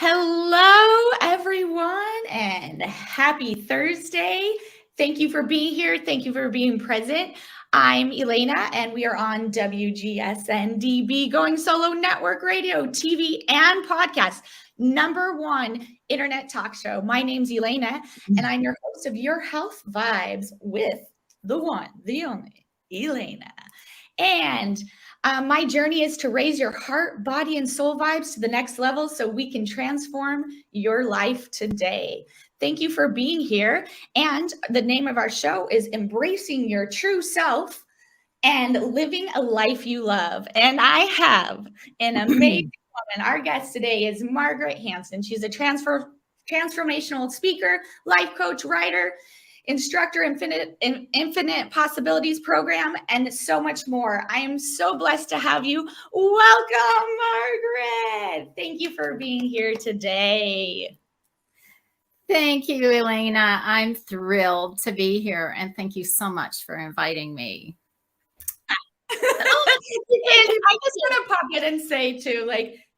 Hello, everyone, and happy Thursday. Thank you for being here. Thank you for being present. I'm Elana, and we are on WGSN-DB, Going Solo Network Radio, TV, and podcast, #1 internet talk show. My name's Elana, and I'm your host of Your Health Vibes with the one, the only, Elana. And my journey is to raise your heart, body, and soul vibes to the next level so we can transform your life today. Thank you for being here. And the name of our show is Embracing Your True Self and Living a Life You Love. And I have an amazing woman. Our guest today is Margaret Hanson. She's a transformational speaker, life coach, writer, instructor, infinite possibilities program, and so much more. I am so blessed to have you. Welcome, Margaret. Thank you for being here today. Thank you, Elana. I'm thrilled to be here, and thank you so much for inviting me. And I just want to pop in and say too,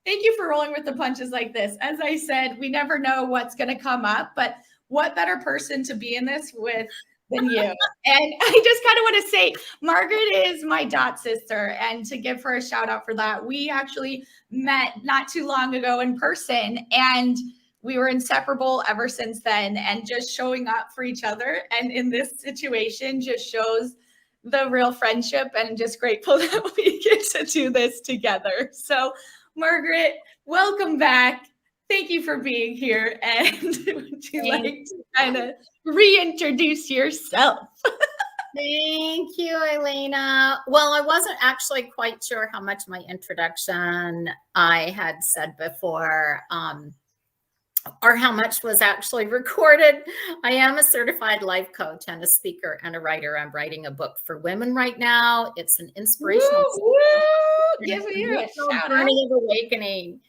thank you for rolling with the punches like this. As I said, we never know what's going to come up, but what better person to be in this with than you? And I just kind of want to say, Margaret is my dot sister, and to give her a shout out for that. We actually met not too long ago in person, and we were inseparable ever since then, and just showing up for each other. And in this situation just shows the real friendship, and just grateful that we get to do this together. So Margaret, welcome back. Thank you for being here. And would you like to kind of reintroduce yourself? Thank you, Elana. Well, I wasn't actually quite sure how much my introduction I had said before, or how much was actually recorded. I am a certified life coach and a speaker and a writer. I'm writing a book for women right now. It's an inspirational give me a shout journey of awakening.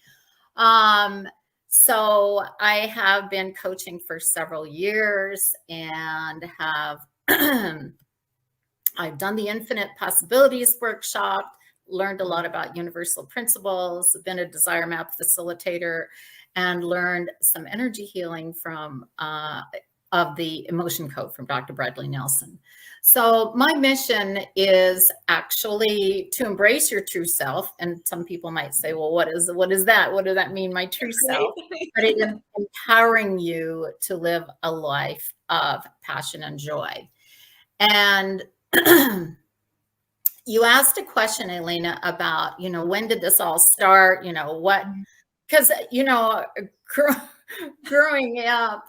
So I have been coaching for several years and have I've done the Infinite Possibilities workshop, learned a lot about universal principles, been a desire map facilitator, and learned some energy healing from of the emotion code from Dr. Bradley Nelson. So my mission is actually to embrace your true self. And some people might say, well, what is that? What does that mean, my true self? But it is empowering you to live a life of passion and joy. And you asked a question, Elana, about, when did this all start? What, because, growing up,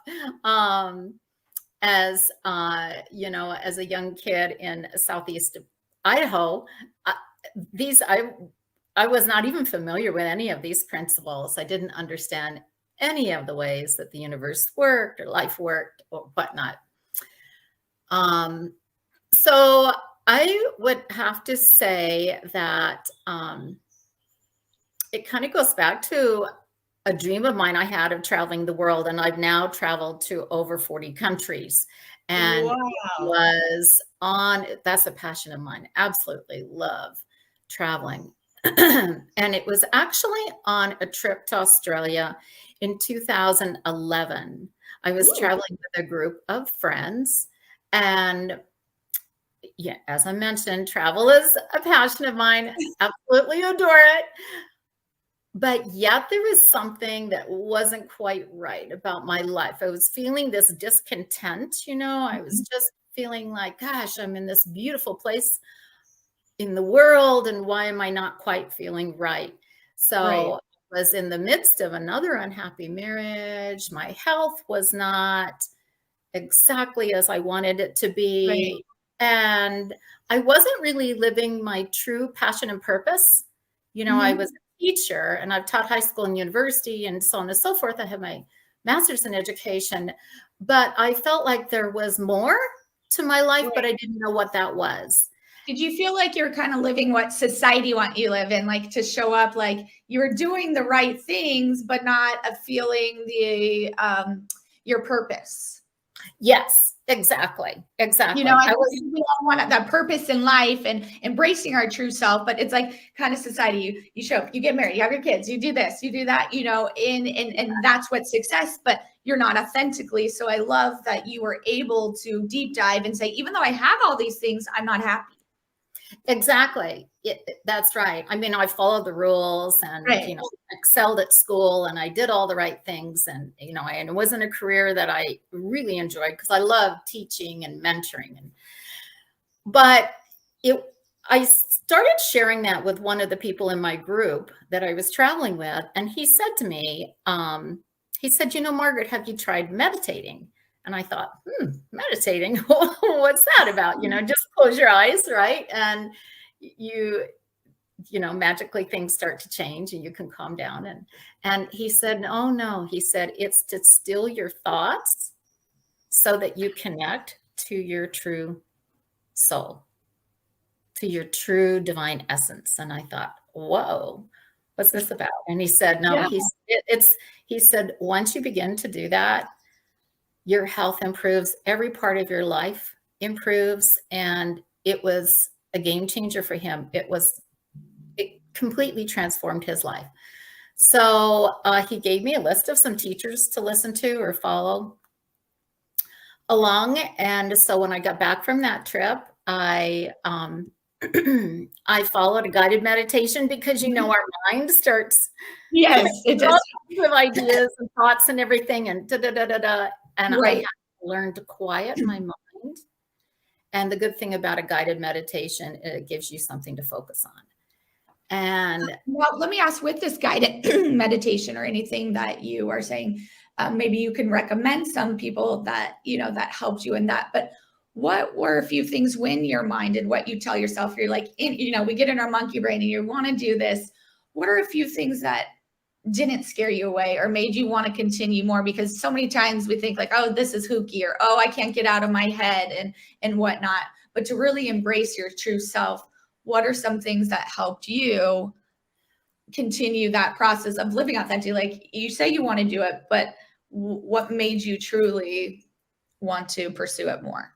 as as a young kid in Southeast Idaho, I was not even familiar with any of these principles. I didn't understand any of the ways that the universe worked or life worked or whatnot. So I would have to say that it kind of goes back to a dream of mine I had of traveling the world, and I've now traveled to over 40 countries, and that's a passion of mine. Absolutely love traveling. And it was actually on a trip to Australia in 2011. I was traveling with a group of friends, and yeah, as I mentioned, travel is a passion of mine. Absolutely adore it. But yet there was something that wasn't quite right about my life. I was feeling this discontent, I was just feeling like, gosh, I'm in this beautiful place in the world, and why am I not quite feeling right? So I was in the midst of another unhappy marriage. My health was not exactly as I wanted it to be. And I wasn't really living my true passion and purpose. I was teacher, and I've taught high school and university and so on and so forth. I have my master's in education, but I felt like there was more to my life, but I didn't know what that was. Did you feel like you're kind of living what society want you to live in, like to show up like you're doing the right things, but not feeling your purpose? Yes, exactly. Exactly. I I think was, we all want that purpose in life and embracing our true self, but it's like kind of society. You show up, you get married, you have your kids, you do this, you do that, and that's what success, but you're not authentically. So I love that you were able to deep dive and say, even though I have all these things, I'm not happy. exactly. That's right. I mean, I followed the rules and, Right. excelled at school and I did all the right things. And, and it wasn't a career that I really enjoyed because I love teaching and mentoring. But I started sharing that with one of the people in my group that I was traveling with. And he said to me, Margaret, have you tried meditating? And I thought, meditating, what's that about? Just close your eyes, right? And you magically things start to change and you can calm down. And he said, oh no, he said, it's to still your thoughts so that you connect to your true soul, to your true divine essence. And I thought, whoa, what's this about? And he said, no, Yeah. he said, once you begin to do that, your health improves, every part of your life improves. And it was a game changer for him. It completely transformed his life. So he gave me a list of some teachers to listen to or follow along. And so when I got back from that trip, I followed a guided meditation because our mind starts Yes, it all does. kinds of ideas and thoughts and everything and and I had Right. to learn to quiet my mind. And the good thing about a guided meditation, it gives you something to focus on. And Well, let me ask, with this guided meditation or anything that you are saying, maybe you can recommend some people that, that helped you in that. But what were a few things when your mind and what you tell yourself, you're like, we get in our monkey brain and you want to do this. What are a few things that didn't scare you away or made you want to continue more? Because so many times we think like, oh, this is hooky, or, oh, I can't get out of my head and whatnot. But to really embrace your true self, what are some things that helped you continue that process of living authentically? Like you say you want to do it, but what made you truly want to pursue it more?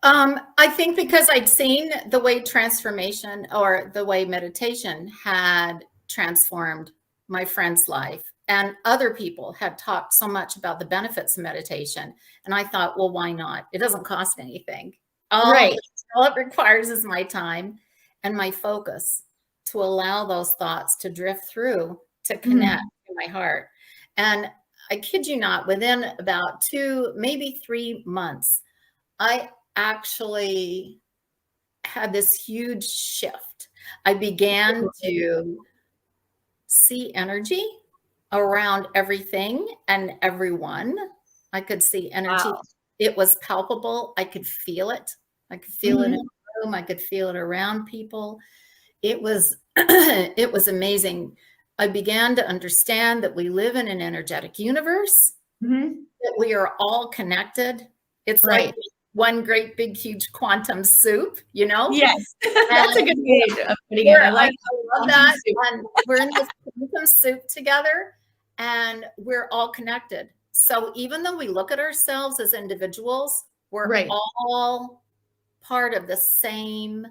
I think because I'd seen the way transformation or the way meditation had transformed my friend's life, and other people had talked so much about the benefits of meditation. And I thought, well, why not? It doesn't cost anything. Right. All it requires is my time and my focus to allow those thoughts to drift through, to connect to my heart. And I kid you not, within about 2, maybe 3 months, I actually had this huge shift. I began to see energy around everything and everyone. I could see energy. Wow. It was palpable. I could feel it. I could feel it in the room. I could feel it around people. It was it was amazing. I began to understand that we live in an energetic universe, that we are all connected. It's Right. like one great big huge quantum soup, Yes. That's a good way of putting it. I like love that. And we're in this quantum soup together and we're all connected. So even though we look at ourselves as individuals, we're Right. all part of the same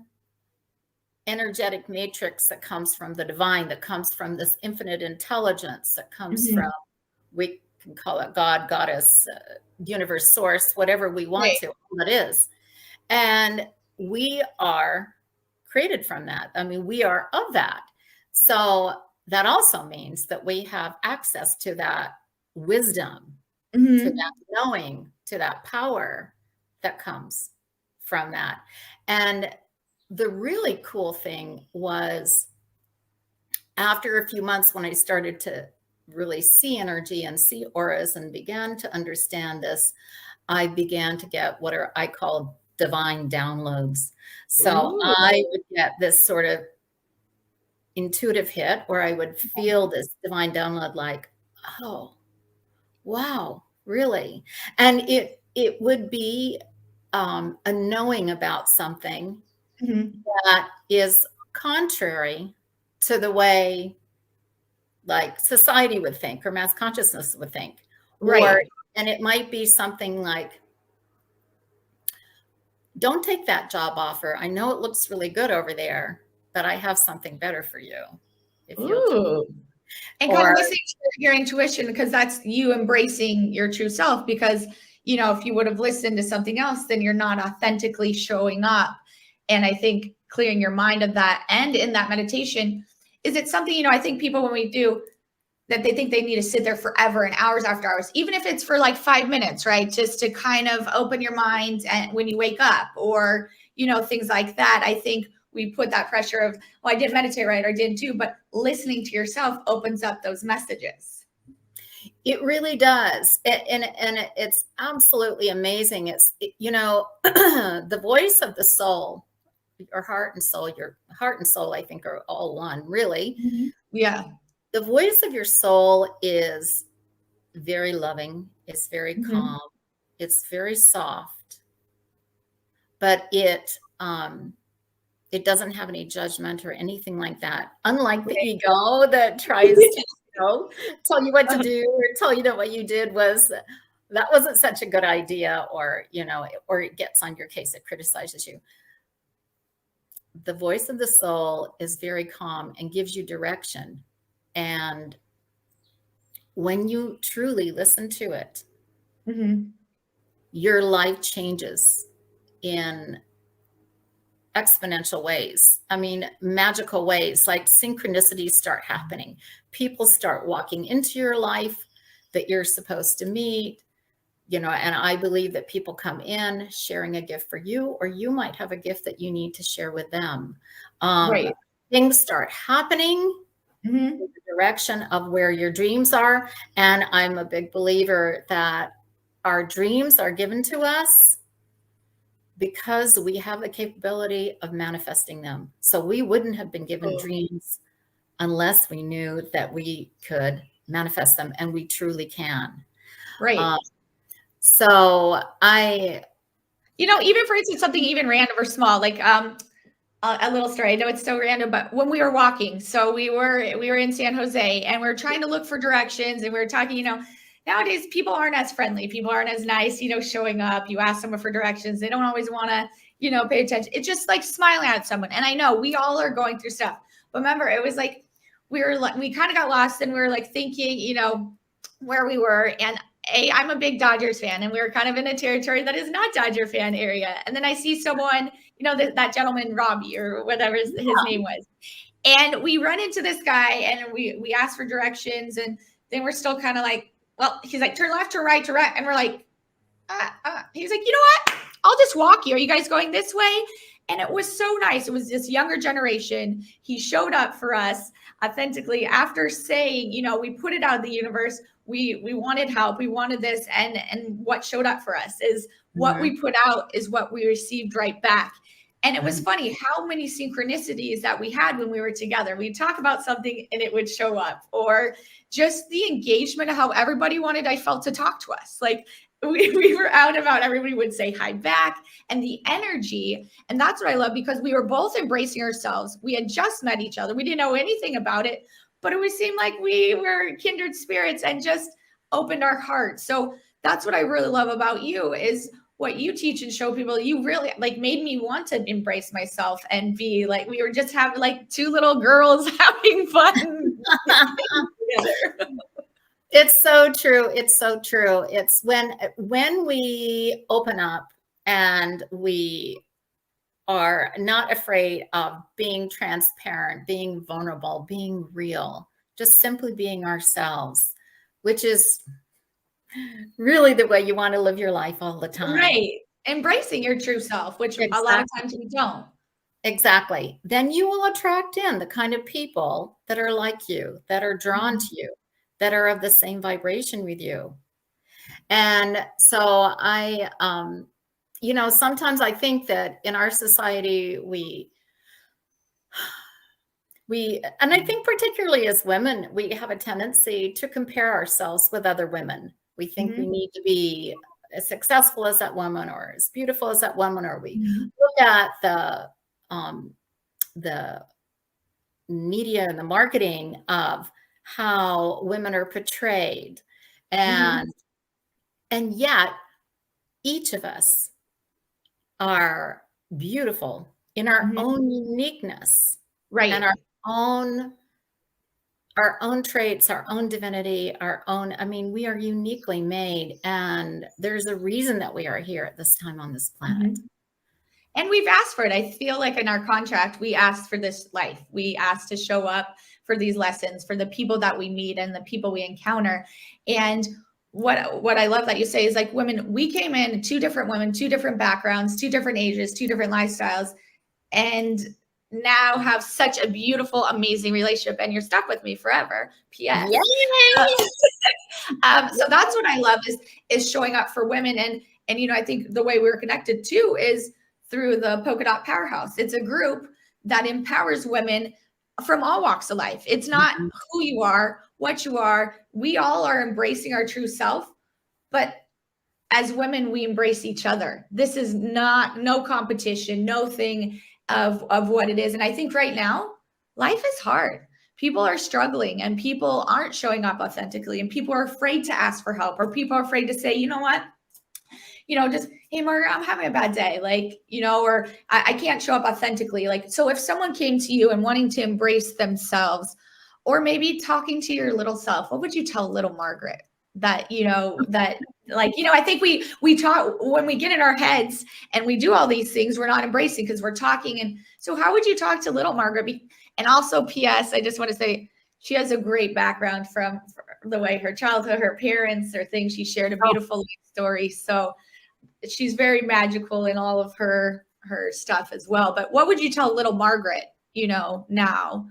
energetic matrix that comes from the divine, that comes from this infinite intelligence, that comes from, we can call it God, goddess, universe, source, whatever we want to, all it is. And we are created from that. I mean, we are of that. So that also means that we have access to that wisdom, to that knowing, to that power that comes from that. And the really cool thing was, after a few months, when I started to really see energy and see auras and began to understand this, I began to get what I call divine downloads. So I would get this sort of intuitive hit where I would feel this divine download like, oh, wow, really? And it would be a knowing about something that is contrary to the way like society would think or mass consciousness would think. Right. Or And it might be something like, don't take that job offer. I know it looks really good over there, but I have something better for you if you'll take Ooh. it. And kind of Or listening to your intuition, because that's you embracing your true self. Because, if you would have listened to something else, then you're not authentically showing up. And I think clearing your mind of that, and in that meditation, is it something, I think people, when we do that, they think they need to sit there forever and hours after hours, even if it's for like 5 minutes, right? Just to kind of open your mind and when you wake up, or, things like that. I think we put that pressure of, well, I didn't meditate right, or I didn't do, but listening to yourself opens up those messages. it really does. It's absolutely amazing. The voice of the soul, your heart and soul, I think, are all one, really. Mm-hmm. Yeah. The voice of your soul is very loving. It's very Mm-hmm. calm. It's very soft, but it doesn't have any judgment or anything like that. Unlike the ego that tries to, tell you what to do, or tell you that what you did that wasn't such a good idea, or it gets on your case, it criticizes you. The voice of the soul is very calm and gives you direction. And when you truly listen to it, Mm-hmm. your life changes in exponential ways. I mean, magical ways, like synchronicities start happening. People start walking into your life that you're supposed to meet, and I believe that people come in sharing a gift for you, or you might have a gift that you need to share with them. Right. Things start happening Mm-hmm. in the direction of where your dreams are. And I'm a big believer that our dreams are given to us because we have the capability of manifesting them. So we wouldn't have been given dreams unless we knew that we could manifest them, and we truly can. Right. So Even for instance, something even random or small, like a little story. I know it's so random, but when we were walking, so we were in San Jose, and we were trying to look for directions, and we were talking, nowadays people aren't as friendly, people aren't as nice, showing up. You ask someone for directions, they don't always want to, pay attention. It's just like smiling at someone. And I know we all are going through stuff, but remember, it was like we kind of got lost, and we were like thinking, where we were. And I'm a big Dodgers fan, and we were kind of in a territory that is not Dodger fan area. And then I see someone, that gentleman, Robbie, or whatever his name was. And we run into this guy, and we ask for directions, and then we're still kind of like, well, he's like, turn left, turn right, turn right. And we're like, he's like, you know what? I'll just walk you. Are you guys going this way? And it was so nice. It was this younger generation. He showed up for us authentically after saying, we put it out of the universe. We wanted help. We wanted this. And what showed up for us is what we put out is what we received right back. And it was funny how many synchronicities that we had when we were together. We'd talk about something and it would show up, or just the engagement of how everybody wanted, I felt, to talk to us. Like we were out and about, everybody would say hi back, and the energy. And that's what I love, because we were both embracing ourselves. We had just met each other. We didn't know anything about it, but it would seem like we were kindred spirits and just opened our hearts. So that's what I really love about you, is what you teach and show people. You really like made me want to embrace myself and be like, we were just having like two little girls having fun together. It's so true. It's so true. It's when we open up and we are not afraid of being transparent, being vulnerable, being real, just simply being ourselves, which is really the way you want to live your life all the time. Right. Embracing your true self, which a lot of times we don't. Exactly. Then you will attract in the kind of people that are like you, that are drawn to you, that are of the same vibration with you. And so sometimes I think that in our society, and I think particularly as women, we have a tendency to compare ourselves with other women. We think we need to be as successful as that woman, or as beautiful as that woman, or we look at the media and the marketing of how women are portrayed. And And yet each of us are beautiful in our own uniqueness and Right. our own traits, our own divinity, I mean, we are uniquely made, and there's a reason that we are here at this time on this planet. And we've asked for it. I feel like in our contract, we asked for this life. We asked to show up for these lessons, for the people that we meet and the people we encounter. And what I love that you say is like, women, we came in, two different women, two different backgrounds, two different ages, two different lifestyles, and now have such a beautiful, amazing relationship. And you're stuck with me forever. P.S. So that's what I love is showing up for women. And you know, I think the way we're connected too is through the Polka Dot Powerhouse. It's a group that empowers women from all walks of life. It's not who you are, what you are. We all are embracing our true self, but as women, we embrace each other. This is no competition, no thing of what it is. And I think right now, life is hard. People are struggling and people aren't showing up authentically, and people are afraid to ask for help, or people are afraid to say, you know what? You know, just, hey, Margaret, I'm having a bad day. Like, you know, or I can't show up authentically. Like, so if someone came to you and wanting to embrace themselves, or maybe talking to your little self, what would you tell little Margaret? That, you know, that like, you know, I think we talk when we get in our heads and we do all these things, we're not embracing because we're talking. And so how would you talk to little Margaret? And also, P.S., I just want to say she has a great background from the way her childhood, her parents, or things. She shared a beautiful life story. So she's very magical in all of her stuff as well. But what would you tell little Margaret, you know, now?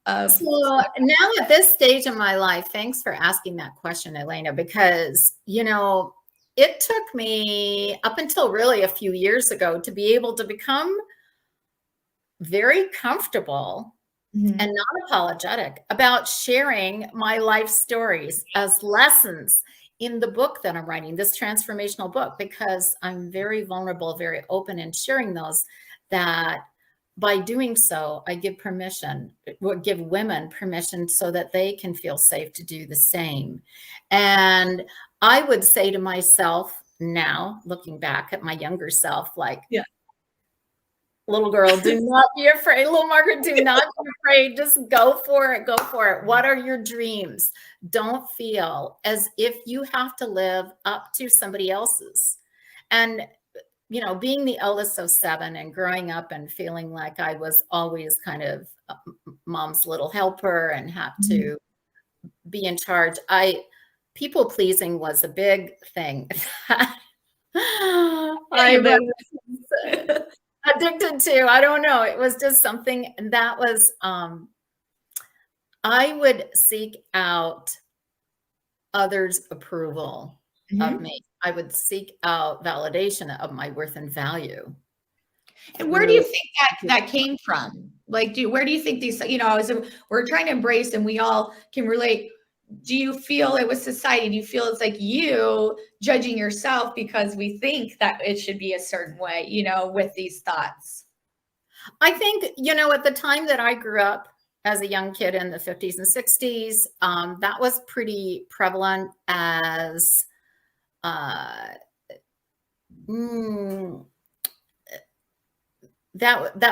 So now at this stage of my life, thanks for asking that question, Elena, because, you know, it took me up until really a few years ago to be able to become very comfortable and not apologetic about sharing my life stories as lessons in the book that I'm writing, this transformational book, because I'm very vulnerable, very open in sharing those, that by doing so, I give women permission so that they can feel safe to do the same. And I would say to myself now, looking back at my younger self, like, little girl, do not be afraid. Little Margaret, do not be afraid. Just go for it. Go for it. What are your dreams? Don't feel as if you have to live up to somebody else's. And, you know, being the eldest of 7 and growing up and feeling like I was always kind of mom's little helper and had to be in charge, people pleasing was a big thing. I was addicted to. I don't know. It was just something that was, I would seek out others' approval of me. I would seek out validation of my worth and value. And where do you think that came from? Like, where do you think these, you know, we're trying to embrace and we all can relate. Do you feel it was society? Do you feel it's like you judging yourself because we think that it should be a certain way, you know, with these thoughts? I think, you know, at the time that I grew up as a young kid in the 50s and 60s, that was pretty prevalent as that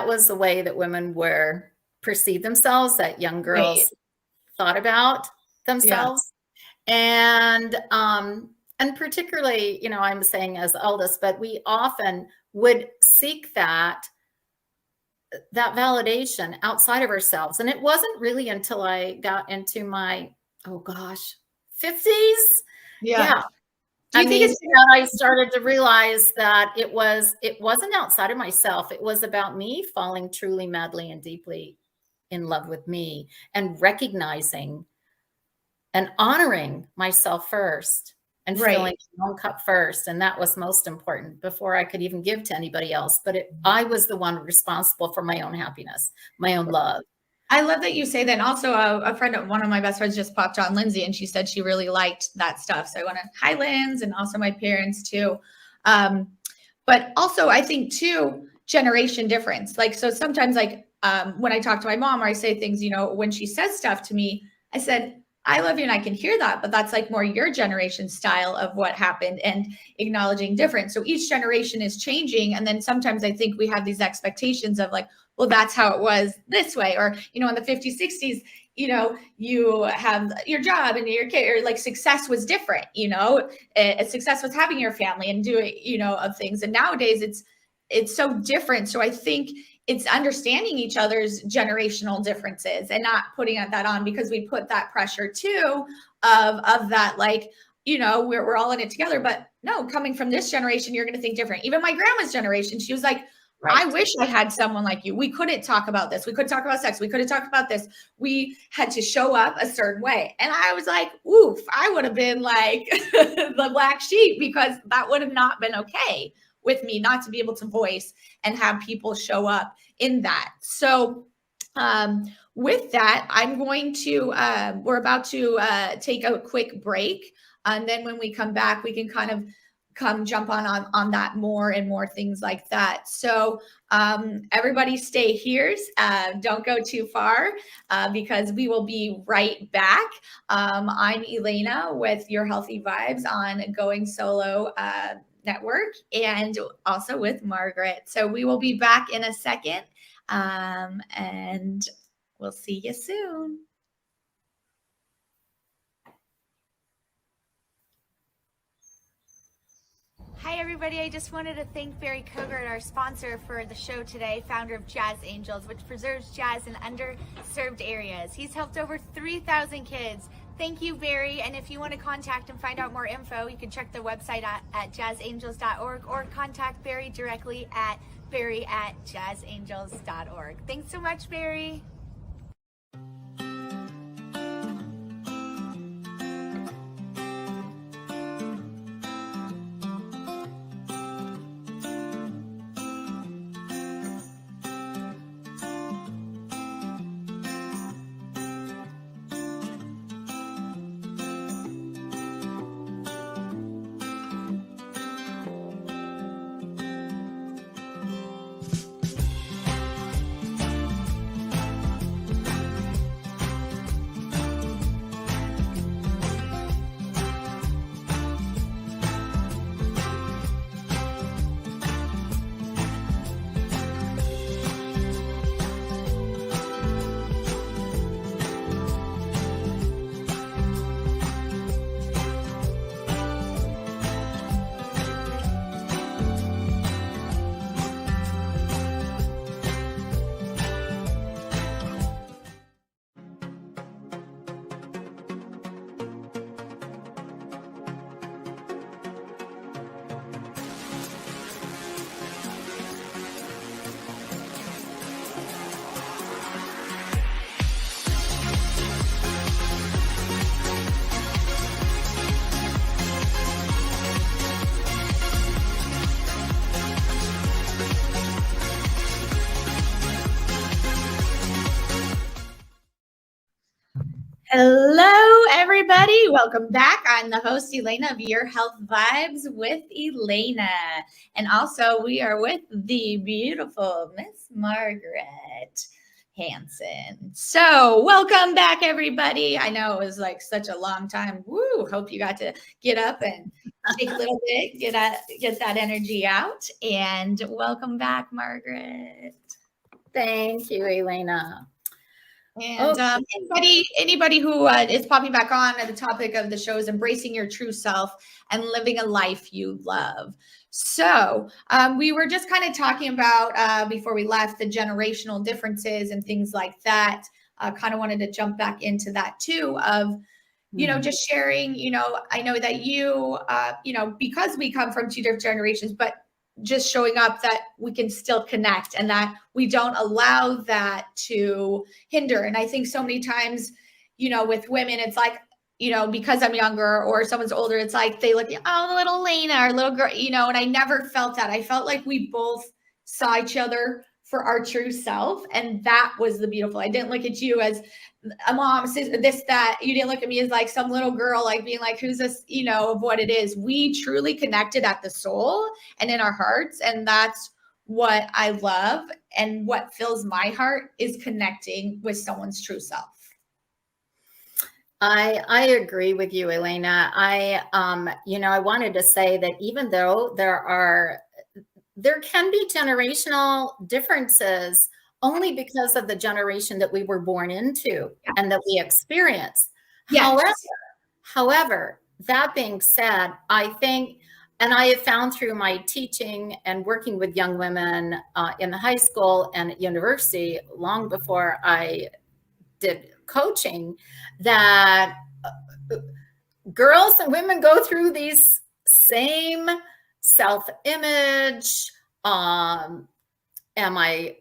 was the way that women were perceived themselves, that young girls thought about themselves. And particularly, you know, I'm saying as the eldest, but we often would seek that validation outside of ourselves. And it wasn't really until I got into my, 50s. Yeah. I mean, I started to realize that it wasn't outside of myself. It was about me falling truly, madly, and deeply in love with me, and recognizing and honoring myself first, and filling my own cup first. And that was most important before I could even give to anybody else. But I was the one responsible for my own happiness, my own love. I love that you say that. And also a friend of one of my best friends just popped on, Lindsay, and she said she really liked that stuff. So I want to, hi, Linz, and also my parents too. But also I think too, generation difference. Like, so sometimes like when I talk to my mom or I say things, you know, when she says stuff to me, I said, I love you and I can hear that, but that's like more your generation style of what happened and acknowledging difference. So each generation is changing. And then sometimes I think we have these expectations of like, well, that's how it was this way. Or, you know, in the 50s, 60s, you know, you have your job and your kid, or like success was different, you know, success was having your family and doing, you know, of things. And nowadays it's so different. So I think it's understanding each other's generational differences and not putting that on, because we put that pressure too of that, like, you know, we're all in it together. But no, coming from this generation, you're going to think different. Even my grandma's generation, she was like, Right. I wish I had someone like you. We couldn't talk about this. We couldn't talk about sex. We couldn't talk about this. We had to show up a certain way. And I was like, oof, I would have been like the black sheep, because that would have not been okay with me, not to be able to voice and have people show up in that. So with that, I'm going to, we're about to take a quick break. And then when we come back, we can kind of jump on that more and more things like that. So everybody stay here. Don't go too far because we will be right back. I'm Elana with Your Healthy Vibes on Going Solo Network, and also with Margaret. So we will be back in a second, and we'll see you soon. Hi, everybody. I just wanted to thank Barry Cogert, our sponsor for the show today, founder of Jazz Angels, which preserves jazz in underserved areas. He's helped over 3,000 kids. Thank you, Barry. And if you want to contact and find out more info, you can check the website at jazzangels.org or contact Barry directly at barry@jazzangels.org. Thanks so much, Barry. Hello, everybody. Welcome back. I'm the host, Elana, of Your Health Vibes with Elana. And also, we are with the beautiful Miss Margaret Hanson. So welcome back, everybody. I know it was like such a long time. Woo! Hope you got to get up and take a little bit, get that energy out. And welcome back, Margaret. Thank you, Elana. And anybody who is popping back on, the topic of the show is embracing your true self and living a life you love. So we were just kind of talking about before we left the generational differences and things like that. Kind of wanted to jump back into that too of, you know, just sharing, you know, I know that you, you know, because we come from two different generations, but just showing up that we can still connect and that we don't allow that to hinder. And I think so many times, you know, with women, it's like, you know, because I'm younger or someone's older, it's like they look, oh, the little Lena or little girl, you know, and I never felt that. I felt like we both saw each other for our true self. And that was the beautiful. I didn't look at you as a mom, this, that. You didn't look at me as like some little girl, like being like, who's this, you know, of what it is. We truly connected at the soul and in our hearts. And that's what I love. And what fills my heart is connecting with someone's true self. I agree with you, Elena. I wanted to say that even though there can be generational differences only because of the generation that we were born into and that we experience. Yes. However, that being said, I think, and I have found through my teaching and working with young women in the high school and at university, long before I did coaching, that girls and women go through these same self-image. Am I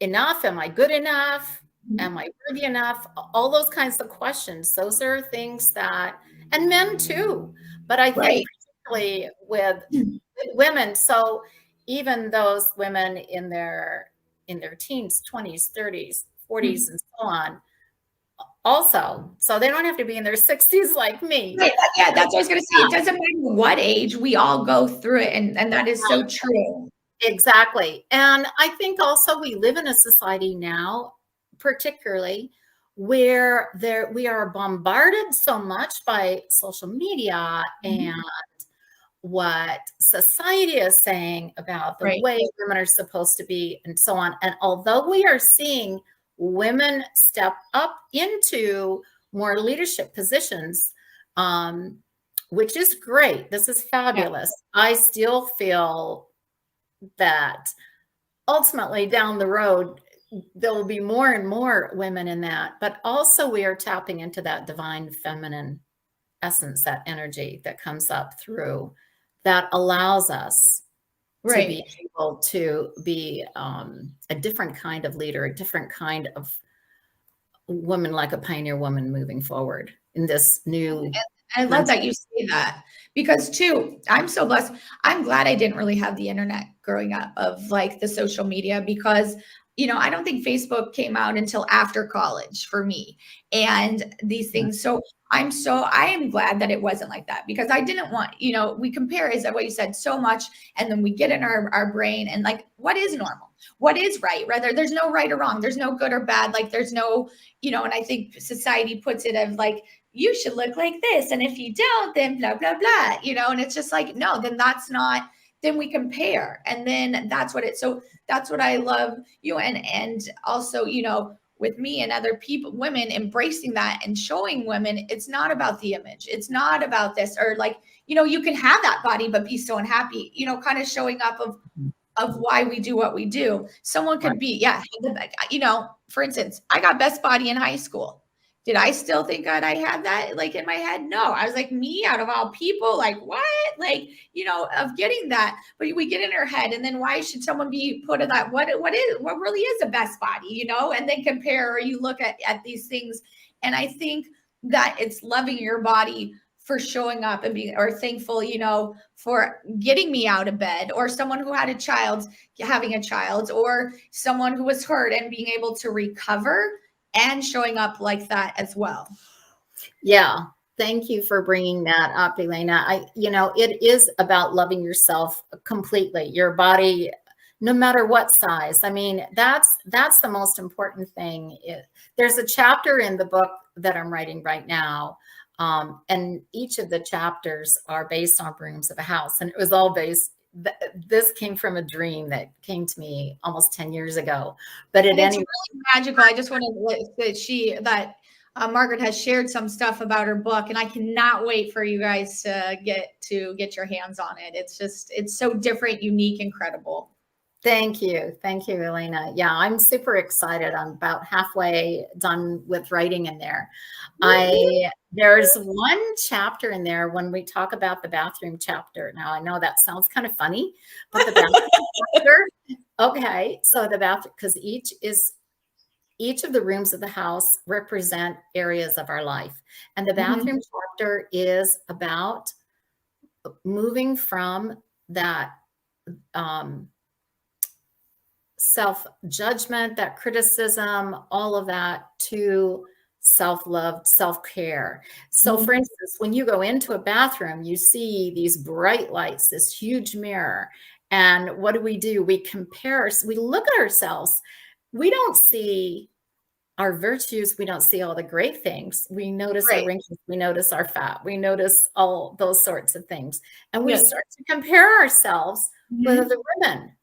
enough? Am I good enough? Am I worthy enough? All those kinds of questions. Those are things that, and men too, but I think particularly with women. So even those women in their teens, 20s, 30s, 40s, and so on, also, so they don't have to be in their 60s like me. Right. Yeah, that's what I was going to say. It doesn't matter what age, we all go through it, and that is so true. Exactly. And I think also we live in a society now, particularly where we are bombarded so much by social media and what society is saying about the way women are supposed to be and so on. And although we are seeing women step up into more leadership positions, which is great. This is fabulous. Yeah. I still feel that ultimately down the road, there will be more and more women in that, but also we are tapping into that divine feminine essence, that energy that comes up through that allows us to be able to be a different kind of leader, a different kind of woman, like a pioneer woman moving forward in this new. I love that you say that, because too, I'm so blessed. I'm glad I didn't really have the internet growing up, of like the social media, because I don't think Facebook came out until after college for me and these things. So I am glad that it wasn't like that, because I didn't want, we compare, is that what you said, so much. And then we get in our brain and like, what is normal? What is right? Rather, there's no right or wrong. There's no good or bad. Like there's no, and I think society puts it of like, you should look like this. And if you don't, then blah, blah, blah, and it's just like, no, then that's not, then we compare. And then that's what I love and also, with me and other people, women embracing that and showing women, it's not about the image. It's not about this, or like, you can have that body, but be so unhappy, kind of showing up of why we do what we do. Someone could be, for instance, I got best body in high school. Did I still think I had that like in my head? No, I was like, me out of all people, like what? Like, of getting that, but we get in our head, and then why should someone be put in that? What really is a best body, and then compare, or you look at these things. And I think that it's loving your body for showing up and being, or thankful, for getting me out of bed, or someone who had having a child, or someone who was hurt and being able to recover and showing up like that as well. Yeah. Thank you for bringing that up, Elena. It is about loving yourself completely, your body, no matter what size. I mean, that's the most important thing. There's a chapter in the book that I'm writing right now. And each of the chapters are based on rooms of a house. And it was all based, this came from a dream that came to me almost 10 years ago. But it's really magical. I just wanted that Margaret has shared some stuff about her book, and I cannot wait for you guys to get your hands on it. It's so different, unique, incredible. Thank you, Elena. Yeah, I'm super excited. I'm about halfway done with writing in there. There's one chapter in there when we talk about the bathroom chapter. Now, I know that sounds kind of funny, but the bathroom chapter, okay, so the bathroom, because each of the rooms of the house represent areas of our life. And the bathroom chapter is about moving from that self-judgment, that criticism, all of that, to self-love, self-care. So for instance, when you go into a bathroom, you see these bright lights, this huge mirror. And what do? We compare, we look at ourselves. We don't see our virtues, we don't see all the great things. We notice our Right. wrinkles, we notice our fat, we notice all those sorts of things. And we Yes. start to compare ourselves with Mhm. other women.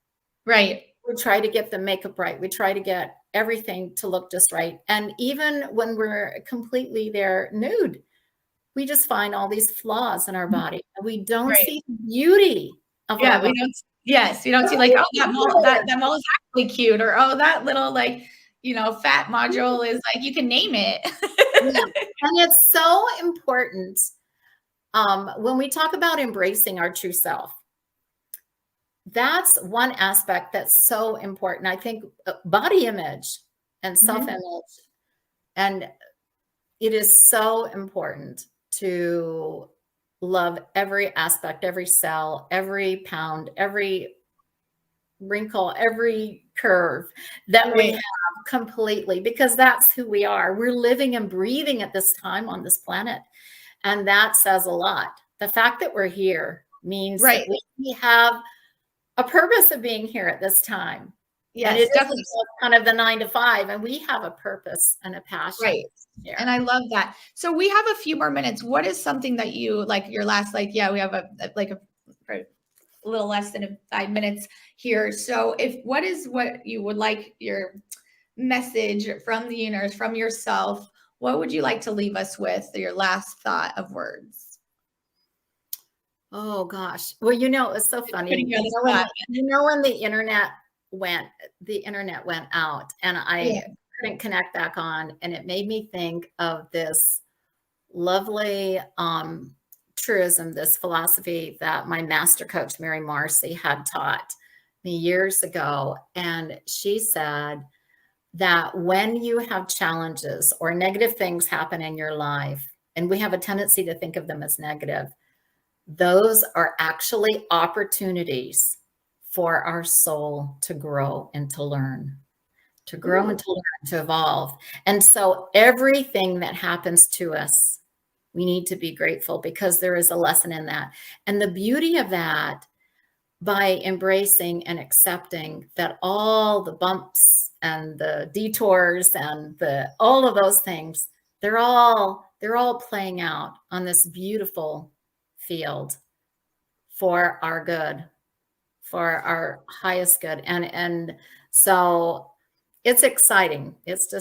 Right. We try to get the makeup right. We try to get everything to look just right. And even when we're completely there nude, we just find all these flaws in our body. And we don't Right. see the beauty of our Yeah, we body. don't. Yes, you don't see like, oh, that mole is actually cute, or oh, that little like, fat module is like, you can name it. Yeah. And it's so important when we talk about embracing our true self. That's one aspect that's so important. I think body image and self-image, and it is so important to love every aspect, every cell, every pound, every wrinkle, every curve that we Right. have completely, because that's who we are. We're living and breathing at this time on this planet. And that says a lot. The fact that we're here means that Right. we have a purpose of being here at this time. And it Yes, isn't definitely. just kind of the 9 to 5, and we have a purpose and a passion. Right. And I love that. So we have a few more minutes. What is something that you like your last, like, yeah, we have a little less than 5 minutes here. So what is what you would like your message from the universe, from yourself, what would you like to leave us with, your last thought of words? Oh gosh. Well, it's so funny. Putting you on the spot. When the internet went out and I couldn't connect back on, and it made me think of this lovely truism, this philosophy that my master coach, Mary Marcy, had taught me years ago. And she said that when you have challenges or negative things happen in your life, and we have a tendency to think of them as negative, those are actually opportunities for our soul to grow and to learn, to evolve. And so everything that happens to us, we need to be grateful, because there is a lesson in that. And the beauty of that, by embracing and accepting that all the bumps and the detours and all of those things, they're all playing out on this beautiful field for our good, for our highest good. And so it's exciting. It's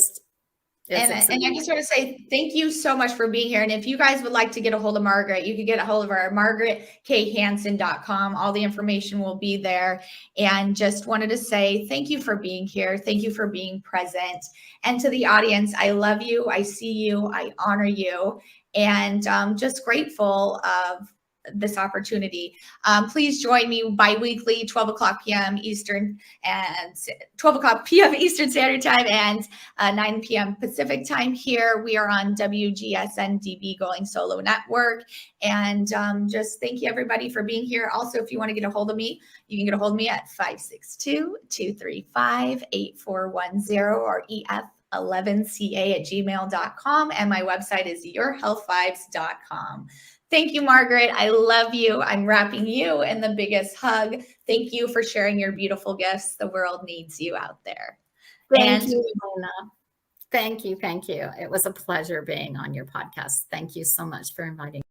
And I just want to say thank you so much for being here. And if you guys would like to get a hold of Margaret, you could get a hold of her at margaretkhansen.com. All the information will be there. And just wanted to say thank you for being here. Thank you for being present. And to the audience, I love you. I see you. I honor you. And just grateful of this opportunity. Please join me bi-weekly, 12 o'clock p.m. Eastern and 12 o'clock p.m. Eastern Standard Time and 9 p.m. Pacific Time here. We are on WGSN-DB Going Solo Network. And just thank you, everybody, for being here. Also, if you want to get a hold of me, you can get a hold of me at 562-235-8410 or ef11ca@gmail.com. And my website is yourhealthvibes.com. Thank you, Margaret. I love you. I'm wrapping you in the biggest hug. Thank you for sharing your beautiful gifts. The world needs you out there. Thank you, Elana. Thank you. It was a pleasure being on your podcast. Thank you so much for inviting me.